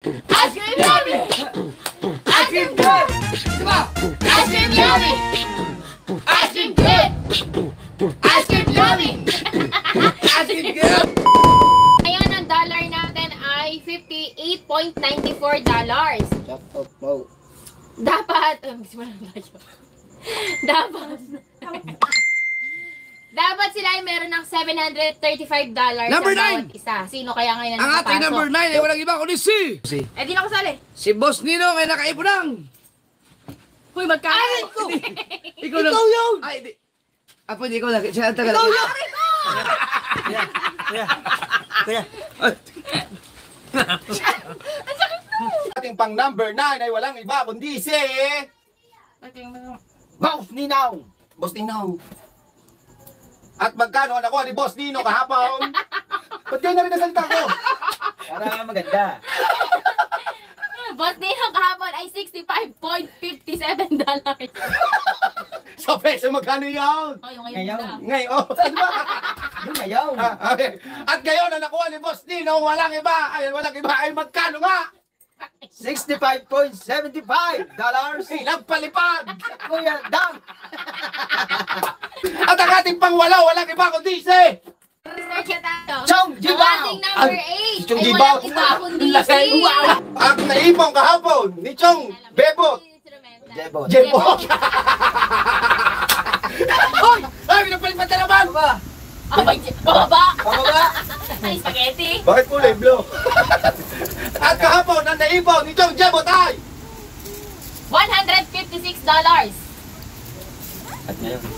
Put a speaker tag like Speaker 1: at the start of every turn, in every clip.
Speaker 1: Ice cream yummy! Ice cream good! Diba? Ice cream yummy! Ice cream good! Ice cream yummy! Ice cream good!
Speaker 2: Ngayon, ang dollar natin ay $58.94. Dapat sila ay meron ng $735
Speaker 1: Number
Speaker 2: sa
Speaker 1: 9!
Speaker 2: bawat isa. Sino kaya ngayon
Speaker 1: Ang
Speaker 2: ang
Speaker 1: ating number 9 ay walang iba kundi si
Speaker 2: Eh, di na ako sali.
Speaker 1: Boss Nino ay nakaipon ng
Speaker 2: Huy, magkano?
Speaker 1: Ay, ko! Ikaw yun! Ay, di. Pwede ikaw lang. Siya ang tagal. Ikaw yun!
Speaker 3: Kuya.
Speaker 4: Ating pang number 9 ay walang iba kundi si Boss Ninaw. Boss Ninaw. At magkano ang nakuha ni Boss Nino kahapon? Ba't kayo na rin nasalita ko?
Speaker 3: Para maganda.
Speaker 2: Boss Nino kahapon ay $65.57.
Speaker 4: Sa peso magkano yun?
Speaker 2: Oh, yung
Speaker 3: Ngayon.
Speaker 2: na.
Speaker 4: Ngayon. Ano ba?
Speaker 3: Yung ngayon.
Speaker 4: Okay. At ngayon ang nakuha ni Boss Nino walang iba ay magkano nga?
Speaker 3: $65.75.
Speaker 4: Ilang palipad!
Speaker 3: Kuya Dang.
Speaker 4: At ang ating pangwalo walang iba kundi si
Speaker 2: Research na tayo.
Speaker 3: Chong
Speaker 2: Ang
Speaker 3: Jibaw.
Speaker 2: ating number 8
Speaker 4: Chong
Speaker 2: ay
Speaker 4: Jibaw.
Speaker 2: walang iba kundi si...
Speaker 4: ang naipong kahapon ni Chong Bebot.
Speaker 3: Jebot.
Speaker 4: Jebot! Hoy! Ay, pinapalipad na naman!
Speaker 2: Pababa!
Speaker 3: Pababa.
Speaker 2: Ay, spaghetti!
Speaker 4: Bakit kulay blue? At kahapon, ang naipon ni Chong Jebot ay
Speaker 2: $156.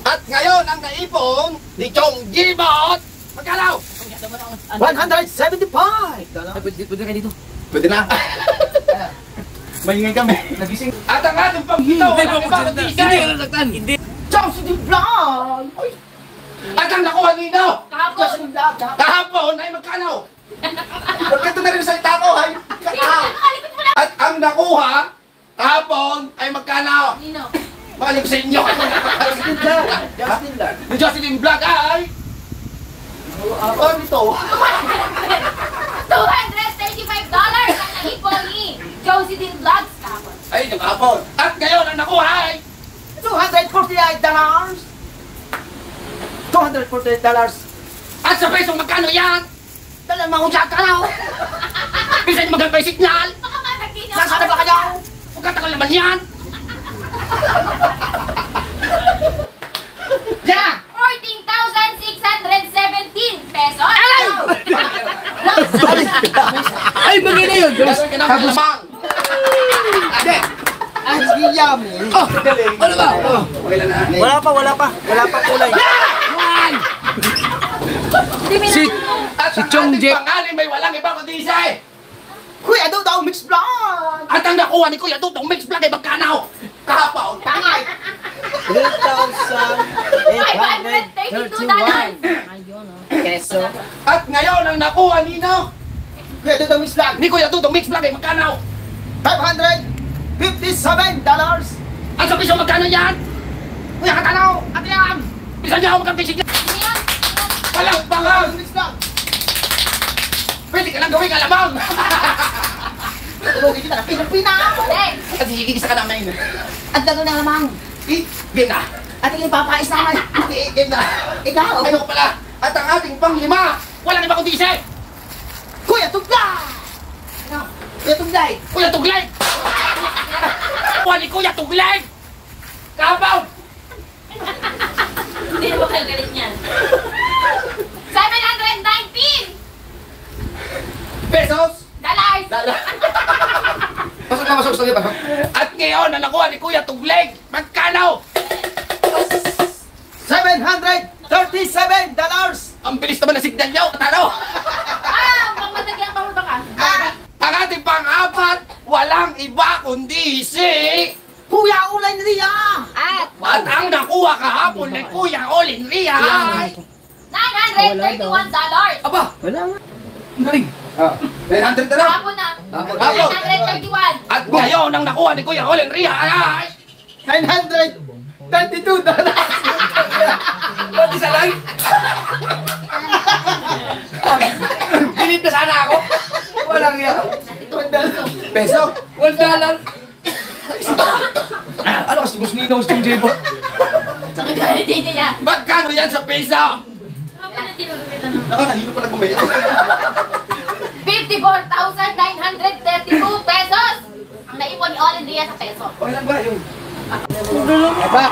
Speaker 4: at ngayon, ang naipon ni Chong Jebot magkano?
Speaker 3: $175.
Speaker 1: Pwede kayo dito.
Speaker 4: Pwede na. Maingay kami.
Speaker 3: Nagising.
Speaker 4: At ang ating pangkitaw, walang iba kundi si
Speaker 1: Hindi.
Speaker 3: Chong City Vlog.
Speaker 4: at ang nakuha nino
Speaker 2: Kahapon!
Speaker 4: kahapon ay magkano? Pagkito na rin sa salita ko, ay kakao.
Speaker 2: Nakalikot mo na!
Speaker 4: At ang nakuha kahapon ay magkano?
Speaker 2: Nino?
Speaker 4: Makalim sa inyo.
Speaker 3: Justin Lang.
Speaker 4: Ni Jocelyn Vlog ay ano ito?
Speaker 2: $235 ang naipon ni Josie Din Vlogs kahapon.
Speaker 4: Ay, kahapon. At ngayon ang nakuha ay
Speaker 3: $248. $248.
Speaker 4: at sa peso magkano yan?
Speaker 3: Dalamang unsya ka na.
Speaker 4: Bisa niyo magandang signal?
Speaker 2: Baka matagin ako.
Speaker 3: Nasaan na ba kayo?
Speaker 4: Huwag katagal naman yan. Yeah!
Speaker 2: 14,617 pesos.
Speaker 1: Ay, bagay na yun.
Speaker 4: Gano'n ka naman lamang.
Speaker 1: Hindi.
Speaker 3: Ang yummy.
Speaker 1: Oh, ano ba? Oh.
Speaker 4: Okay lang na.
Speaker 3: Wala pa kulay.
Speaker 1: Ay! Si
Speaker 4: At
Speaker 1: Si
Speaker 4: ang
Speaker 1: Chong
Speaker 4: ating
Speaker 1: Jeb.
Speaker 4: pangalim ay walang iba kundi isa eh.
Speaker 3: Kuya daw mix vlog.
Speaker 4: At ang nakuha ni Kuya Tutong Mix Vlog ay magkano? Kahapon. Tangay.
Speaker 2: $532.
Speaker 3: Peso.
Speaker 4: At ngayon ang nakuha nino
Speaker 3: Kuya daw mix vlog.
Speaker 4: ni Kuya Tutong Mix Vlog ay magkano?
Speaker 3: $557.
Speaker 4: At sa piso magkano yan? Kuya Katanaw! At yan! Bisa niya ako magkang signal. Walang pangang!
Speaker 3: Mix vlog.
Speaker 4: Pwede ka lang gawin alamang!
Speaker 3: Tulogin kita na Pilipina.
Speaker 4: At higigis ka namin.
Speaker 3: At gano'n na lamang.
Speaker 4: Game na!
Speaker 3: At yung papais naman.
Speaker 4: Game na!
Speaker 3: Ikaw.
Speaker 4: Ano ko pala? At ang ating panglima, walang iba kundi isa!
Speaker 3: Kuya Tuglay. Kuya Tuglay.
Speaker 4: Kuya Tuglay! Kuha ni Kuya Tuglay! Kapaw!
Speaker 2: Hindi mo kayo galit niyan. 719
Speaker 4: Pesos!
Speaker 2: dollars.
Speaker 4: Pasok na pasok, sige pasok. At ngayon, ang nakuha ni Kuya Tuglay, magkano?
Speaker 3: $737.
Speaker 4: Ang bilis naman na signal niyo, talo!
Speaker 2: Pang matagyan pa mo ba ka?
Speaker 4: Ang ating pang-apat, walang iba kundi si...
Speaker 3: Kuya Ulay Ria.
Speaker 2: At
Speaker 4: At ang nakuha kahapon ni Kuya Olin Ria ay...
Speaker 2: $931.
Speaker 4: Aba!
Speaker 3: Wala nga.
Speaker 4: Galing! 900 na lang!
Speaker 2: Kahapon na.
Speaker 4: Hapon.
Speaker 2: 931.
Speaker 4: At ngayon, ang nakuha ni Kuya Olin Ria ay...
Speaker 3: $922.
Speaker 4: Ba't isa lang? Binit na sana ako! Walang yan! Peso?
Speaker 1: $1.
Speaker 4: Ano kasi Boss Ninong Steam J po?
Speaker 2: Sa kagalit niya.
Speaker 1: Magkano yan sa peso?
Speaker 4: Nakakalito pala gumaya.
Speaker 2: 54,932 pesos! Ang naipon ni Olin Diaz sa peso.
Speaker 4: Ilan ba yun?
Speaker 1: Aba!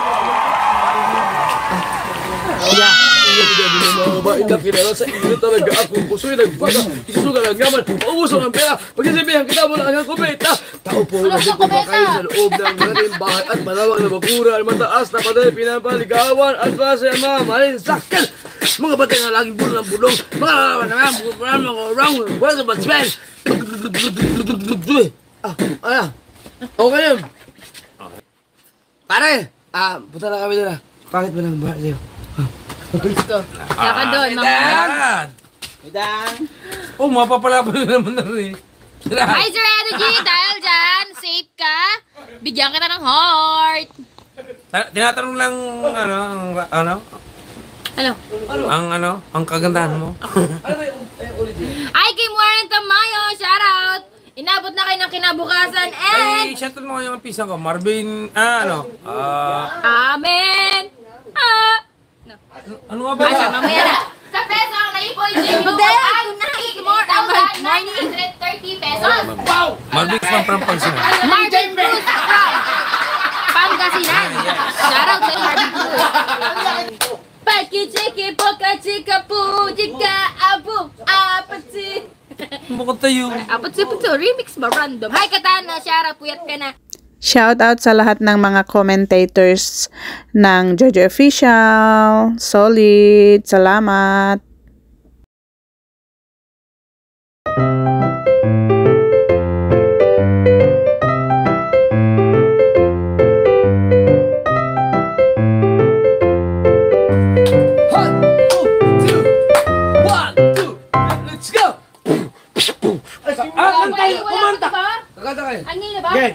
Speaker 1: Mga babae na kilala sa inyo talaga akong puso'y nagbaga. Isusugal ang yaman, maubusong ang pera. Pagkasibihan kita mo lang ang kumita. Tao po
Speaker 2: Ano
Speaker 1: kasi
Speaker 2: sa kumita?
Speaker 1: kumakain sa loob ng galing bahay at malawak na bakuran. Mataas na paday pinapaligawan at klase ang mga maling sakyan. Mga batay na laging bulong ng bulong. Mga lalaman na mga wrong. What's about spend? Okay yun. Pare, punta na kami doon. Pangit mo ng bahay sa'yo.
Speaker 2: Saka doon, mga...
Speaker 3: Midang.
Speaker 5: Oh, mapapalaban na naman na rin.
Speaker 2: Hi, Sir Energy! Dahil dyan, safe ka. Bigyan kita ng heart.
Speaker 5: Tinatanong lang, ang kagandahan mo.
Speaker 2: Ay, kay Warren Tamayo! Shout out! Inabot na kayo ng kinabukasan and...
Speaker 5: Ay, shoutout mo yung pisang ko. Marvin,
Speaker 2: Amen!
Speaker 5: ano nga ba?
Speaker 2: Ay, sa mamaya na. Sa peso ang naipon din yung morning 930 pesos.
Speaker 5: Marvin from Prampansin.
Speaker 2: Marvin Cruz from Pangasinan. Shoutout sa Marvin Cruz. Pakichiki, pokachika, pujika, abu, apatsi.
Speaker 5: Bukod tayo.
Speaker 2: Apatsi, remix ba random? Hi, Katana. Shoutout, puyat ka na.
Speaker 6: Shout out sa lahat ng mga commentators ng Jojo Official. Solid. Salamat.
Speaker 1: Let's go!
Speaker 2: Kumanta ka?
Speaker 1: Kakanta kayo.
Speaker 2: Ano na ba?
Speaker 3: Again.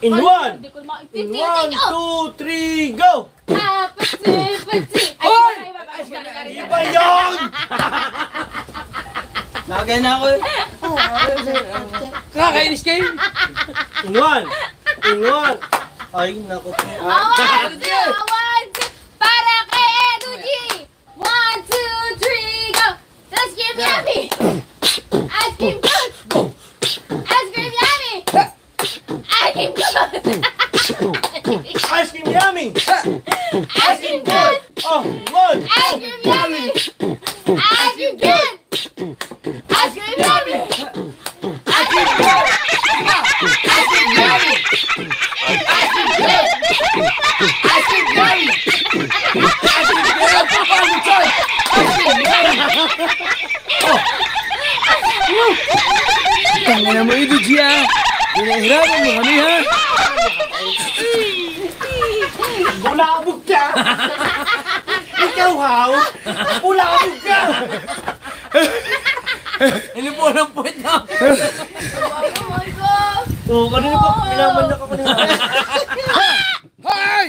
Speaker 3: In one.
Speaker 2: Hindi ko ma-
Speaker 3: In
Speaker 2: 50,
Speaker 3: 1, 2, 3, go!
Speaker 2: Apatsi.
Speaker 1: Hoy!
Speaker 3: Iba yun! Nagay na ako.
Speaker 1: Kakainis kayo.
Speaker 3: In one. In one. Ay, naku.
Speaker 2: One, two. Para kay Energy. 1, 2, 3, go. Ice cream yummy. Ice cream good. Ice cream yummy. Ice cream good.
Speaker 3: Ice cream yummy!
Speaker 2: Ice cream good.
Speaker 3: Oh, one!
Speaker 2: Ice cream yummy. Ice cream good. Ice cream yummy. Ice cream good. Ice cream yummy. Ice cream good. Ice cream yummy.
Speaker 1: Tangina mo ito, Gia. Pinahirapan mo kami, ha?
Speaker 3: Ulabog ka! Ikaw, how? Ulabog ka!
Speaker 5: Ini po ng puwet na.
Speaker 2: Oh my God.
Speaker 3: Oo, kanina pa, pinaman na ka kanina.
Speaker 1: Hoy!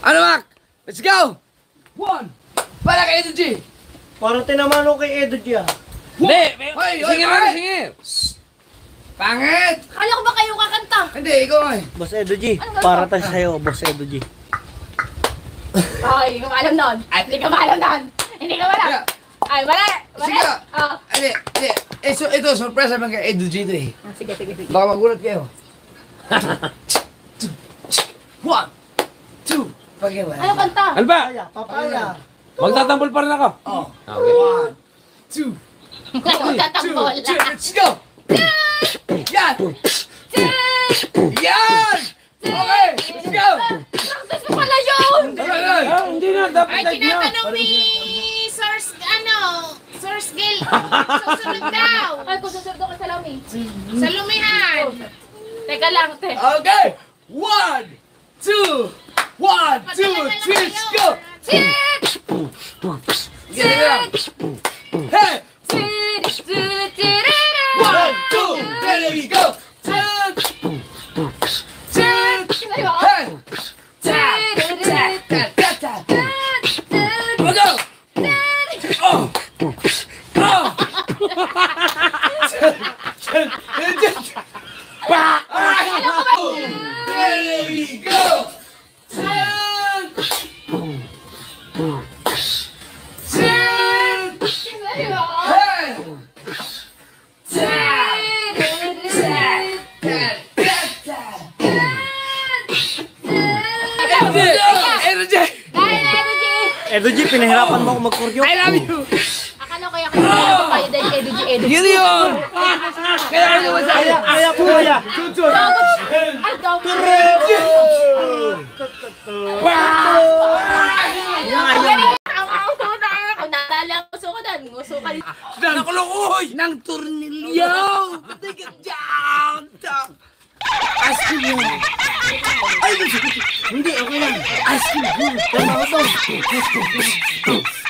Speaker 1: Ano, Mac? Let's go! One! Para kay Energy!
Speaker 3: Parang tinaman ako kay Edo Gia.
Speaker 1: Hindi! Hoy! Singir lang, singir! Pangit!
Speaker 2: Akala ko ba kayo kakanta?
Speaker 1: Hindi, ikaw ay.
Speaker 3: Boss Edo G, para tayo sa'yo, Boss Edo G.
Speaker 2: Ay, hindi ka maalam nun. Hindi ka maalam nun. Hindi ka maalam. Ay, mali. Mali.
Speaker 1: Sige.
Speaker 2: Oh.
Speaker 1: Hindi, hindi. Ito, surprise naman kay Edu G ito eh.
Speaker 2: Sige, sige, sige.
Speaker 1: Baka magulat kayo. 1, 2, pagkawa.
Speaker 2: Ano kanta?
Speaker 5: Alba,
Speaker 3: Papaya.
Speaker 5: magtatampol pa rin ako.
Speaker 1: Oh.
Speaker 5: Okay.
Speaker 1: 1, 2,
Speaker 2: Magtatambol.
Speaker 1: 3, let's go! Yan! Yan! Okay, let's go!
Speaker 2: Practice mo pala yun!
Speaker 1: Okay,
Speaker 5: Hindi na, dapat
Speaker 7: Ay,
Speaker 5: type niya.
Speaker 7: tinatanong ni Source Gil. Susunod daw.
Speaker 2: Ay, kung susunod ako sa lami.
Speaker 7: Sa lumihan.
Speaker 2: Teka lang, te.
Speaker 1: okay! 1, 2, 1, 2, 3, let's go!
Speaker 2: Sit!
Speaker 1: Sige lang. Hey!
Speaker 2: Sit! Sit!
Speaker 1: 1, 2, there we go! Sit! Sit! Hey! Tap! Tap! Tap! Tap! Tap! Go! Oh! Oh! Ready, go!
Speaker 3: Edo G, pinahirapan mo ako mag-kuryo.
Speaker 5: I love you!
Speaker 2: Akala ko kayo dahil Edu G.
Speaker 5: Yun yun! Kaya ano naman sa akin?
Speaker 3: Kaya po kaya.
Speaker 2: Ang dami. Kung natali ang gusto ko doon, gusto ka rin.
Speaker 5: Nakulukoy! Ng tornilyo! Tigil down! Ice cream yun! Ay! Hindi, okay lang! Ice cream yun! Tama ko to!